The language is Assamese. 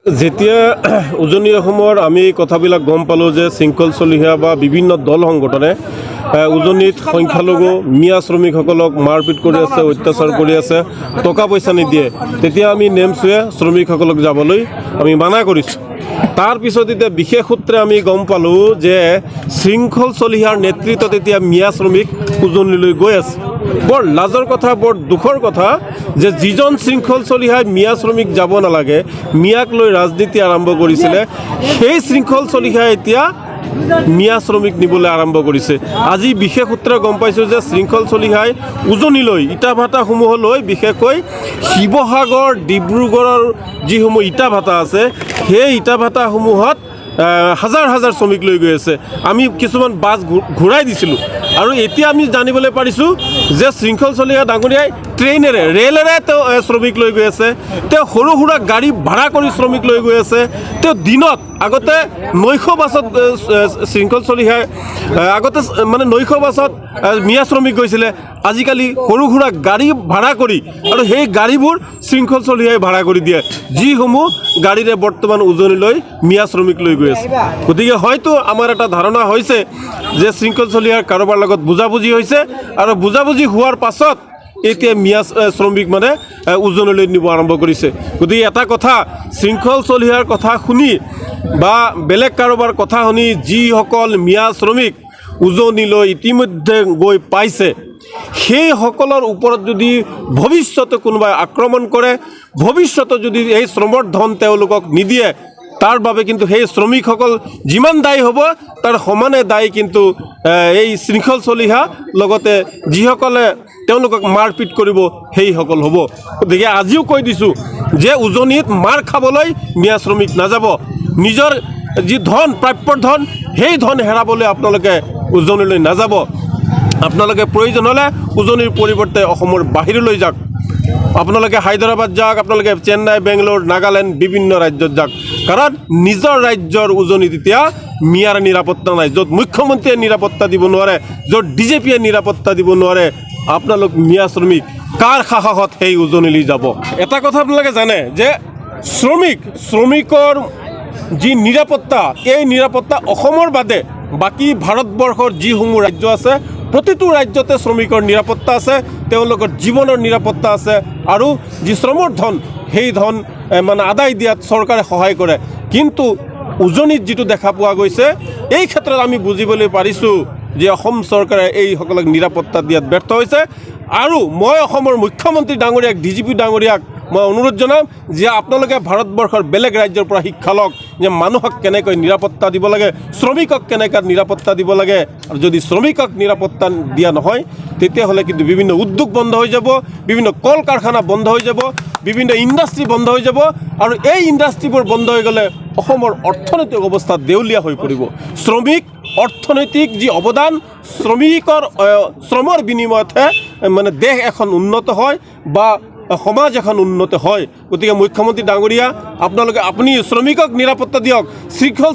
যেতিয়া উজনি অসমৰ আমি কথাবিলাক গম পালোঁ যে শৃংখল চলিহা বা বিভিন্ন দল সংগঠনে উজনিত সংখ্যালঘু মিয়া শ্ৰমিকসকলক মাৰপিট কৰি আছে, অত্যাচাৰ কৰি আছে, টকা পইচা নিদিয়ে, তেতিয়া আমি নেমচুৱে শ্ৰমিকসকলক যাবলৈ আমি মানা কৰিছোঁ। তাৰপিছত এতিয়া বিশেষ সূত্ৰে আমি গম পালোঁ যে শৃংখল চলিহাৰ নেতৃত্বত এতিয়া মিয়া শ্ৰমিক উজনিলৈ গৈ আছে। বৰ লাজৰ কথা, বৰ দুখৰ কথা যে যিজন শৃংখল চলিহাই মিয়া শ্ৰমিক যাব নালাগে, মিয়াক লৈ ৰাজনীতি আৰম্ভ কৰিছিলে, সেই শৃংখল চলিহাই এতিয়া মিয়া শ্ৰমিক নিবলৈ আৰম্ভ কৰিছে। আজি বিশেষ সূত্ৰে গম পাইছোঁ যে শৃংখল চলিহাই উজনিলৈ ইটা ভাটাসমূহলৈ, বিশেষকৈ শিৱসাগৰ ডিব্ৰুগড়ৰ যিসমূহ ইটা ভাটা আছে, সেই ইটা ভাটাসমূহত হাজাৰ হাজাৰ শ্ৰমিক লৈ গৈ আছে। আমি কিছুমান বাছ ঘূৰাই দিছিলোঁ আৰু এতিয়া আমি জানিবলৈ পাৰিছোঁ যে শৃংখল চলিহা ডাঙৰীয়াই ট্ৰেইনেৰে, ৰেলেৰে তেওঁ শ্ৰমিক লৈ গৈ আছে। তেওঁ সৰু সুৰা গাড়ী ভাড়া কৰি শ্ৰমিক লৈ গৈ আছে। তেওঁ দিনত আগতে 900 বাছত শৃংখল চলিহাই আগতে মানে 900 বাছত মিয়া শ্ৰমিক গৈছিলে, আজিকালি সৰু সুৰা গাড়ী ভাড়া কৰি, আৰু সেই গাড়ীবোৰ শৃংখল চলিহাই ভাড়া কৰি দিয়ে, যিসমূহ গাড়ীৰে বৰ্তমান উজনিলৈ মিয়া শ্ৰমিক লৈ গৈ আছে। গতিকে হয়তো আমাৰ এটা ধাৰণা হৈছে যে শৃংখল চলিহাৰ কাৰোবাৰ লগত বুজাবুজি হৈছে, আৰু বুজাবুজি হোৱাৰ পাছত এতিয়া মিয়া শ্ৰমিক মানে উজনিলৈ নিব আৰম্ভ কৰিছে। গতিকে এটা কথা, শৃংখল চলিহাৰ কথা শুনি বা বেলেগ কাৰোবাৰ কথা শুনি যিসকল মিয়া শ্ৰমিক উজনিলৈ ইতিমধ্যে গৈ পাইছে, সেইসকলৰ ওপৰত যদি ভৱিষ্যতে কোনোবাই আক্ৰমণ কৰে, ভৱিষ্যতে যদি এই শ্ৰমৰ ধন তেওঁলোকক নিদিয়ে, তাৰ বাবে কিন্তু সেই শ্ৰমিকসকল যিমান দায়ী হ'ব তাৰ সমানে দায়ী কিন্তু এই শৃংখল চলিহা, লগতে যিসকলে তেওঁলোকক মাৰপিট কৰিব সেইসকল হ'ব। গতিকে আজিও কৈ দিছোঁ যে উজনিত মাৰ খাবলৈ মিয়া শ্ৰমিক নাযাব। নিজৰ যি ধন, প্ৰাপ্য ধন, সেই ধন হেৰাবলৈ আপোনালোকে উজনিলৈ নাযাব। আপোনালোকে প্ৰয়োজন হ'লে উজনিৰ পৰিৱৰ্তে অসমৰ বাহিৰলৈ যাওক, আপোনালোকে হায়দৰাবাদ যাওক, আপোনালোকে চেন্নাই, বেংগলোৰ, নাগালেণ্ড, বিভিন্ন ৰাজ্যত যাওক। কাৰণ নিজৰ ৰাজ্যৰ উজনিত এতিয়া মিয়াৰ নিৰাপত্তা নাই। য'ত মুখ্যমন্ত্ৰীয়ে নিৰাপত্তা দিব নোৱাৰে, য'ত DJPয়ে নিৰাপত্তা দিব নোৱাৰে, আপোনালোক মিয়া শ্ৰমিক কাৰ সাহসত সেই উজনিলৈ যাব? এটা কথা আপোনালোকে জানে যে শ্ৰমিকৰ যি নিৰাপত্তা, এই নিৰাপত্তা অসমৰ বাদে বাকী ভাৰতবৰ্ষৰ যিসমূহ ৰাজ্য আছে, প্ৰতিটো ৰাজ্যতে শ্ৰমিকৰ নিৰাপত্তা আছে, তেওঁলোকৰ জীৱনৰ নিৰাপত্তা আছে, আৰু যি শ্ৰমৰ ধন, সেই ধন মানে আদায় দিয়াত চৰকাৰে সহায় কৰে। কিন্তু উজনিত যিটো দেখা পোৱা গৈছে, এই ক্ষেত্ৰত আমি বুজিবলৈ পাৰিছোঁ যে অসম চৰকাৰে এইসকলক নিৰাপত্তা দিয়াত ব্যৰ্থ হৈছে। আৰু মই অসমৰ মুখ্যমন্ত্ৰী ডাঙৰীয়াক, DGP ডাঙৰীয়াক মই অনুৰোধ জনাম যে আপোনালোকে ভাৰতবৰ্ষৰ বেলেগ ৰাজ্যৰ পৰা শিক্ষা লওক যে মানুহক কেনেকৈ নিৰাপত্তা দিব লাগে, শ্ৰমিকক কেনেকৈ নিৰাপত্তা দিব লাগে। আৰু যদি শ্ৰমিকক নিৰাপত্তা দিয়া নহয়, তেতিয়াহ'লে কিন্তু বিভিন্ন উদ্যোগ বন্ধ হৈ যাব, বিভিন্ন কল কাৰখানা বন্ধ হৈ যাব, বিভিন্ন ইণ্ডাষ্ট্ৰী বন্ধ হৈ যাব, আৰু এই ইণ্ডাষ্ট্ৰীবোৰ বন্ধ হৈ গ'লে অসমৰ অৰ্থনৈতিক অৱস্থা দেউলীয়া হৈ পৰিব। শ্ৰমিক অৰ্থনৈতিক যি অৱদান, শ্ৰমৰ বিনিময়তহে মানে দেশ এখন উন্নত হয় বা সমাজ এখন উন্নত হয়। গতিকে মুখ্যমন্ত্ৰী ডাঙৰীয়া, আপুনি শ্ৰমিকক নিৰাপত্তা দিয়ক। শৃংখল